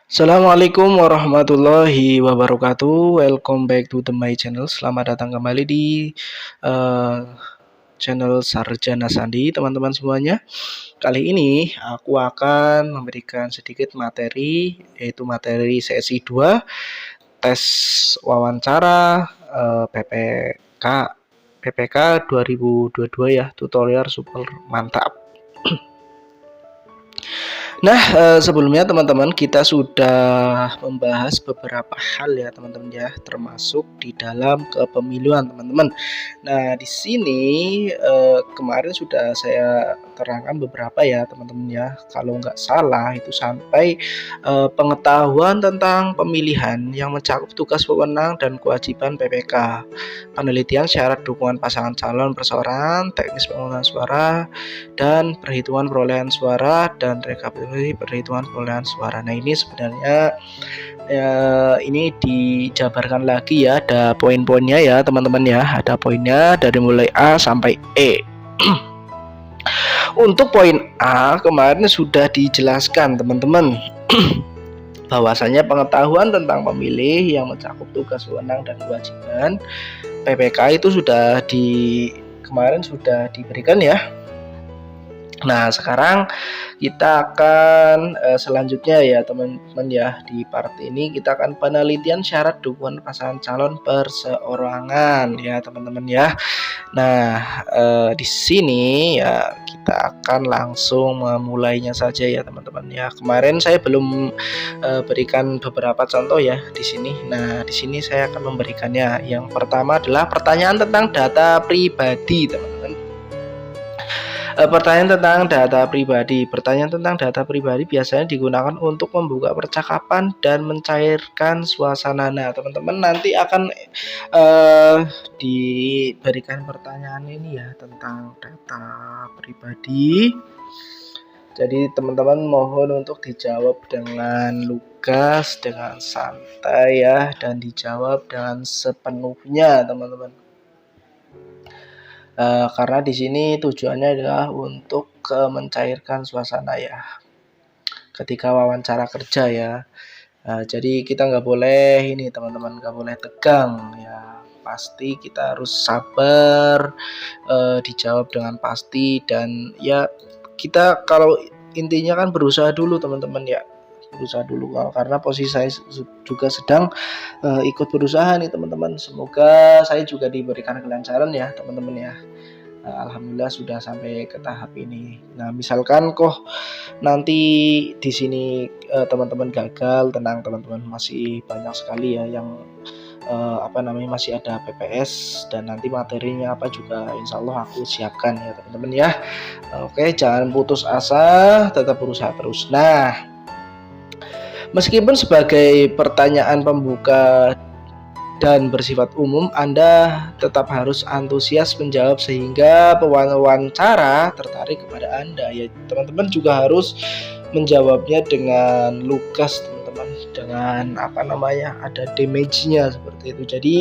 Assalamualaikum warahmatullahi wabarakatuh. Welcome back to my channel. Selamat datang kembali di eh, channel Sarjana Sandi, teman-teman semuanya. Kali ini aku akan memberikan sedikit materi, yaitu materi sesi 2 tes wawancara PPK PPK 2022 ya, tutorial super mantap. Nah, sebelumnya teman-teman kita sudah membahas beberapa hal ya teman-teman ya, termasuk di dalam kepemiluan teman-teman. Nah, di sini kemarin sudah saya terangkan beberapa ya teman-teman ya. Kalau nggak salah itu sampai pengetahuan tentang pemilihan yang mencakup tugas wewenang dan kewajiban PPK, penelitian syarat dukungan pasangan calon perseorangan, teknis penggunaan suara, dan perhitungan perolehan suara dan rekapitulasi perhitungan perolehan suara. Nah, ini sebenarnya ini dijabarkan lagi ya, ada poin-poinnya ya teman-teman ya, ada poinnya dari mulai A sampai E. Untuk poin A kemarin sudah dijelaskan teman-teman bahwasanya pengetahuan tentang pemilih yang mencakup tugas wewenang dan kewajiban PPK itu kemarin sudah diberikan ya. Nah, sekarang kita akan selanjutnya ya teman-teman ya, di part ini kita akan penelitian syarat dukungan pasangan calon perseorangan ya teman-teman ya. Nah, di sini ya kita akan langsung memulainya saja ya teman-teman ya. Kemarin saya belum berikan beberapa contoh ya di sini. Nah, di sini saya akan memberikannya. Yang pertama adalah pertanyaan tentang data pribadi teman-teman. Pertanyaan tentang data pribadi. Pertanyaan tentang data pribadi biasanya digunakan untuk membuka percakapan dan mencairkan suasana. Nah, teman-teman nanti akan diberikan pertanyaan ini ya tentang data pribadi. Jadi teman-teman mohon untuk dijawab dengan lugas, dengan santai ya, dan dijawab dengan sepenuhnya teman-teman. Karena di sini tujuannya adalah untuk mencairkan suasana ya ketika wawancara kerja ya. Jadi kita nggak boleh ini teman-teman, nggak boleh tegang ya, pasti kita harus sabar, dijawab dengan pasti, dan ya kita kalau intinya kan berusaha dulu teman-teman ya, berusaha dulu karena posisi saya juga sedang ikut berusaha nih teman-teman. Semoga saya juga diberikan kelancaran ya teman-teman ya. Alhamdulillah sudah sampai ke tahap ini. Nah, misalkan kok nanti di sini teman-teman gagal, tenang teman-teman, masih banyak sekali ya yang masih ada PPS, dan nanti materinya apa juga insya Allah aku siapkan ya teman-teman ya. Oke, jangan putus asa, tetap berusaha terus. Nah, meskipun sebagai pertanyaan pembuka dan bersifat umum, Anda tetap harus antusias menjawab sehingga pewawancara tertarik kepada Anda. Ya, teman-teman juga harus menjawabnya dengan lugas, teman-teman, dengan ada damage-nya seperti itu. Jadi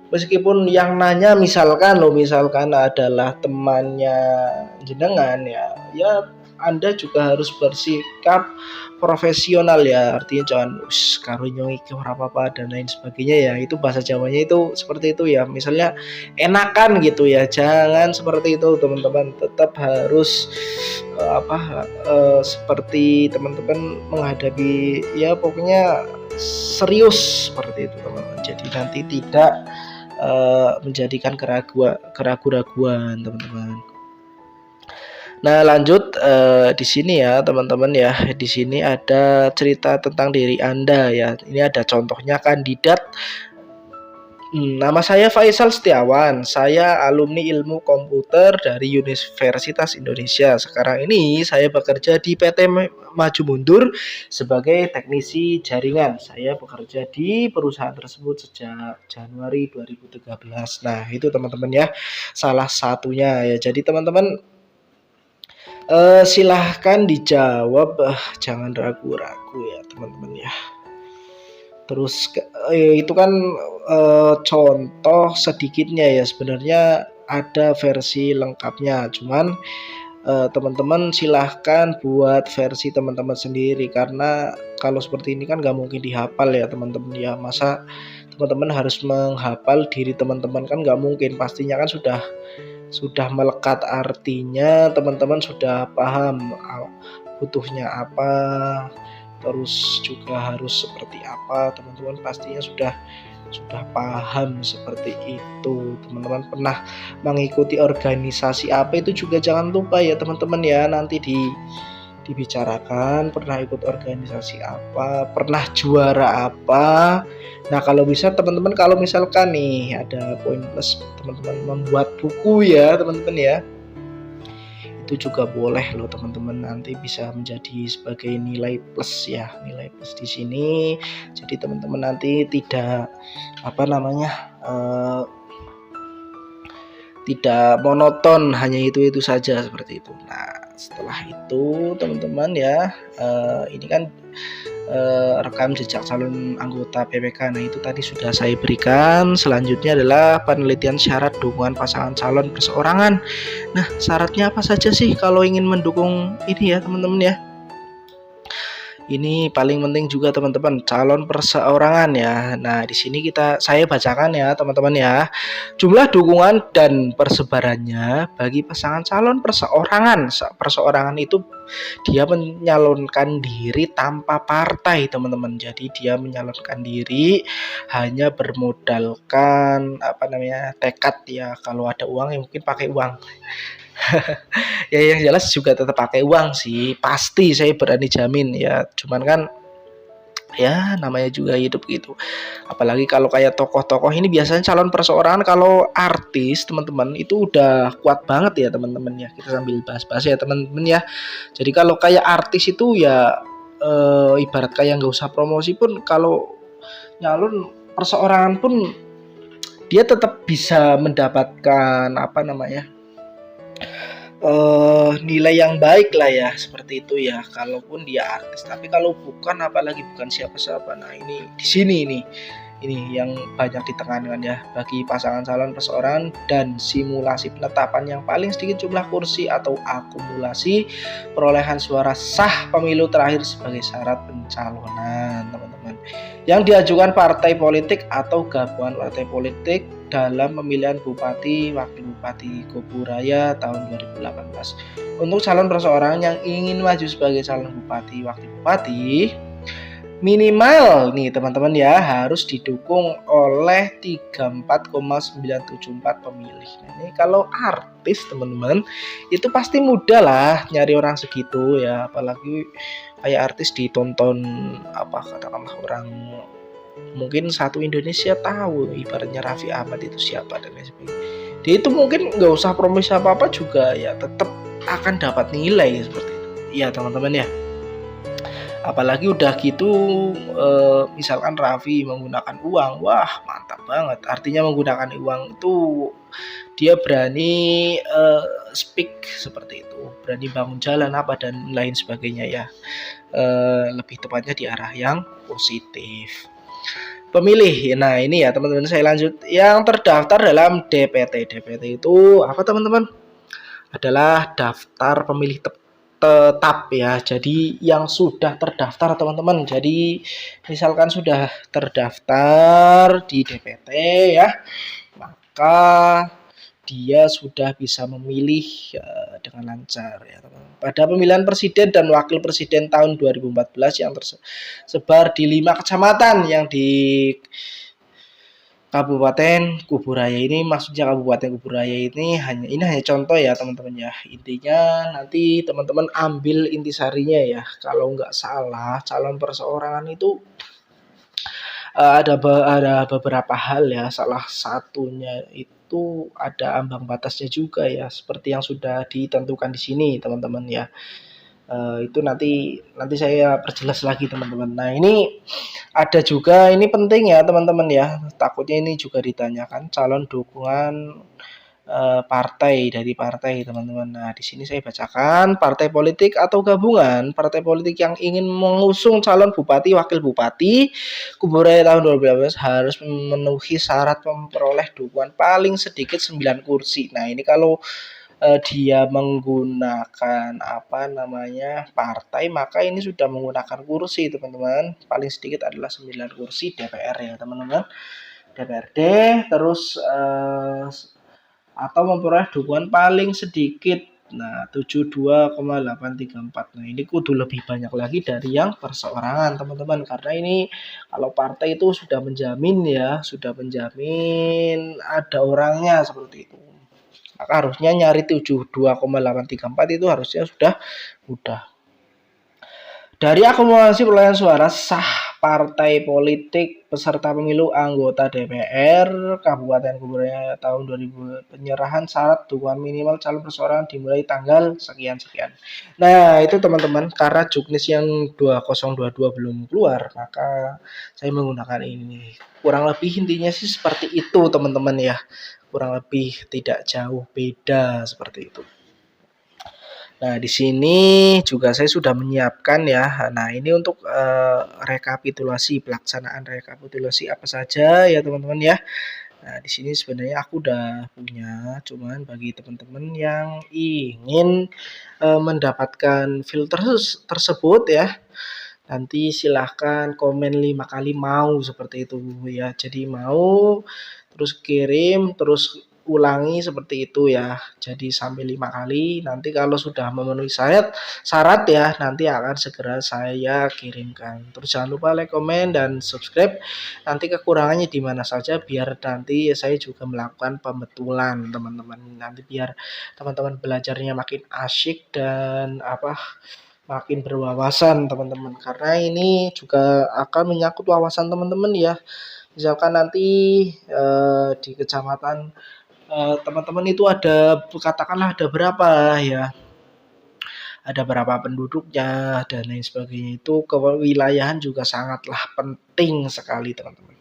meskipun yang nanya misalkan adalah temannya jenengan ya Anda juga harus bersikap profesional ya, artinya jangan karo nyongi apa dan lain sebagainya ya. Itu bahasa Jawanya itu seperti itu ya, misalnya enakan gitu ya, jangan seperti itu teman-teman. Tetap harus seperti teman-teman menghadapi ya, pokoknya serius seperti itu teman-teman. Jadi nanti tidak menjadikan keraguan-raguan teman-teman. Nah, lanjut di sini ya teman-teman ya. Di sini ada cerita tentang diri Anda ya. Ini ada contohnya kandidat. Nama saya Faisal Setiawan. Saya alumni ilmu komputer dari Universitas Indonesia. Sekarang ini saya bekerja di PT Maju Mundur sebagai teknisi jaringan. Saya bekerja di perusahaan tersebut sejak Januari 2013. Nah, itu teman-teman ya, salah satunya ya. Jadi teman-teman silahkan dijawab, jangan ragu-ragu ya teman-teman ya. Terus itu kan contoh sedikitnya ya, sebenarnya ada versi lengkapnya, cuman teman-teman silahkan buat versi teman-teman sendiri, karena kalau seperti ini kan nggak mungkin dihafal ya teman-teman ya. Masa teman-teman harus menghafal diri teman-teman, kan nggak mungkin, pastinya kan sudah melekat artinya, teman-teman sudah paham butuhnya apa, terus juga harus seperti apa, teman-teman pastinya sudah paham seperti itu. Teman-teman pernah mengikuti organisasi apa itu juga jangan lupa ya teman-teman ya, nanti dibicarakan pernah ikut organisasi apa, pernah juara apa. Nah kalau bisa teman-teman, kalau misalkan nih ada poin plus teman-teman membuat buku ya teman-teman ya, itu juga boleh loh teman-teman, nanti bisa menjadi sebagai nilai plus ya, nilai plus di sini. Jadi teman-teman nanti tidak tidak monoton hanya itu saja seperti itu. Nah setelah itu teman-teman ya, ini kan rekam jejak calon anggota PPK. Nah itu tadi sudah saya berikan. Selanjutnya adalah penelitian syarat dukungan pasangan calon perseorangan. Nah syaratnya apa saja sih kalau ingin mendukung ini ya teman-teman ya? Ini paling penting juga teman-teman, calon perseorangan ya. Nah, di sini saya bacakan ya teman-teman ya. Jumlah dukungan dan persebarannya bagi pasangan calon perseorangan. Perseorangan itu dia menyalonkan diri tanpa partai, teman-teman. Jadi dia menyalonkan diri hanya bermodalkan tekad ya. Kalau ada uang ya mungkin pakai uang. Ya yang jelas juga tetap pakai uang sih, pasti saya berani jamin ya. Cuman kan ya namanya juga hidup gitu. Apalagi kalau kayak tokoh-tokoh ini biasanya calon perseorangan, kalau artis teman-teman itu udah kuat banget ya teman-teman ya. Kita sambil bahas-bahas ya teman-teman ya. Jadi kalau kayak artis itu ya ibarat kayak nggak usah promosi pun, kalau nyalon perseorangan pun dia tetap bisa mendapatkan nilai yang baik lah ya, seperti itu ya, kalaupun dia artis. Tapi kalau bukan, apalagi bukan siapa-siapa, nah ini di sini ini yang banyak ditekankan ya, bagi pasangan calon perseorangan dan simulasi penetapan yang paling sedikit jumlah kursi atau akumulasi perolehan suara sah pemilu terakhir sebagai syarat pencalonan teman-teman, yang diajukan partai politik atau gabungan partai politik dalam pemilihan Bupati Wakil Bupati Kuburaya tahun 2018. Untuk calon perseorangan yang ingin maju sebagai calon Bupati Wakil Bupati, minimal nih teman-teman ya, harus didukung oleh 34,974 pemilih. Nah, ini kalau artis teman-teman itu pasti mudah lah nyari orang segitu ya, apalagi kayak artis ditonton katakanlah orang mungkin satu Indonesia tahu, ibaratnya Raffi Ahmad itu siapa dan lain sebagainya. Dia itu mungkin nggak usah promosi apa-apa juga ya tetap akan dapat nilai seperti itu ya teman-teman ya. Apalagi udah gitu misalkan Raffi menggunakan uang, wah mantap banget. Artinya menggunakan uang itu dia berani speak seperti itu, berani bangun jalan apa dan lain sebagainya ya. Lebih tepatnya di arah yang positif. Pemilih, nah ini ya teman-teman, saya lanjut. Yang terdaftar dalam DPT. DPT itu apa teman-teman? Adalah daftar pemilih tetap ya. Jadi yang sudah terdaftar teman-teman. Jadi misalkan sudah terdaftar di DPT ya, maka dia sudah bisa memilih dengan lancar ya teman-teman. Pada pemilihan presiden dan wakil presiden tahun 2014 yang tersebar di 5 kecamatan yang di Kabupaten Kuburaya ini, maksudnya Kabupaten Kuburaya ini hanya contoh ya teman-teman ya. Intinya nanti teman-teman ambil intisarinya ya. Kalau nggak salah calon perseorangan itu ada beberapa hal ya. Salah satunya itu ada ambang batasnya juga ya, seperti yang sudah ditentukan di sini teman-teman ya. Itu nanti saya perjelas lagi teman-teman. Nah ini ada juga, ini penting ya teman-teman ya, takutnya ini juga ditanyakan calon dukungan dari partai teman-teman. Nah di sini saya bacakan, partai politik atau gabungan partai politik yang ingin mengusung calon bupati wakil bupati Kuburaya tahun 2018 harus memenuhi syarat memperoleh dukungan paling sedikit 9 kursi. Nah ini kalau dia menggunakan partai, maka ini sudah menggunakan kursi teman-teman. Paling sedikit adalah 9 kursi DPR ya teman-teman, DPRD. Terus atau memperoleh dukungan paling sedikit 72,834. Nah, ini kudu lebih banyak lagi dari yang perseorangan teman-teman, karena ini kalau partai itu sudah menjamin ada orangnya seperti itu. Maka harusnya nyari 72,834 itu harusnya sudah mudah. Dari akumulasi perolehan suara sah partai politik peserta pemilu anggota DPR Kabupaten Kuburaya tahun 2000, penyerahan syarat dukungan minimal calon perseorangan dimulai tanggal sekian-sekian. Nah, itu teman-teman, karena juknis yang 2022 belum keluar, maka saya menggunakan ini. Kurang lebih intinya sih seperti itu teman-teman ya. Kurang lebih tidak jauh beda seperti itu. Nah, di sini juga saya sudah menyiapkan ya. Nah, ini untuk pelaksanaan rekapitulasi apa saja ya teman-teman ya. Nah, di sini sebenarnya aku udah punya, cuman bagi teman-teman yang ingin mendapatkan filter tersebut ya, nanti silahkan komen 5 kali mau seperti itu ya. Jadi mau, terus kirim, terus ulangi seperti itu ya. Jadi sampai 5 kali. Nanti kalau sudah memenuhi syarat ya, nanti akan segera saya kirimkan. Terus jangan lupa like, komen, dan subscribe. Nanti kekurangannya di mana saja biar nanti saya juga melakukan pembetulan teman-teman. Nanti biar teman-teman belajarnya makin asyik dan makin berwawasan teman-teman, karena ini juga akan menyangkut wawasan teman-teman ya. Misalkan nanti di kecamatan teman-teman itu katakanlah ada berapa ya, ada berapa penduduknya dan lain sebagainya, itu kewilayahan juga sangatlah penting sekali teman-teman.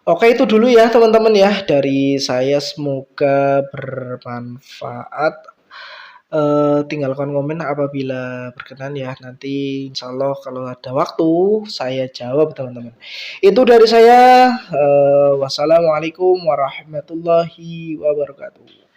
Oke, itu dulu ya teman-teman ya dari saya, semoga bermanfaat. Tinggalkan komen apabila berkenan ya, nanti insya Allah kalau ada waktu saya jawab teman-teman. Itu dari saya. Wassalamualaikum warahmatullahi wabarakatuh.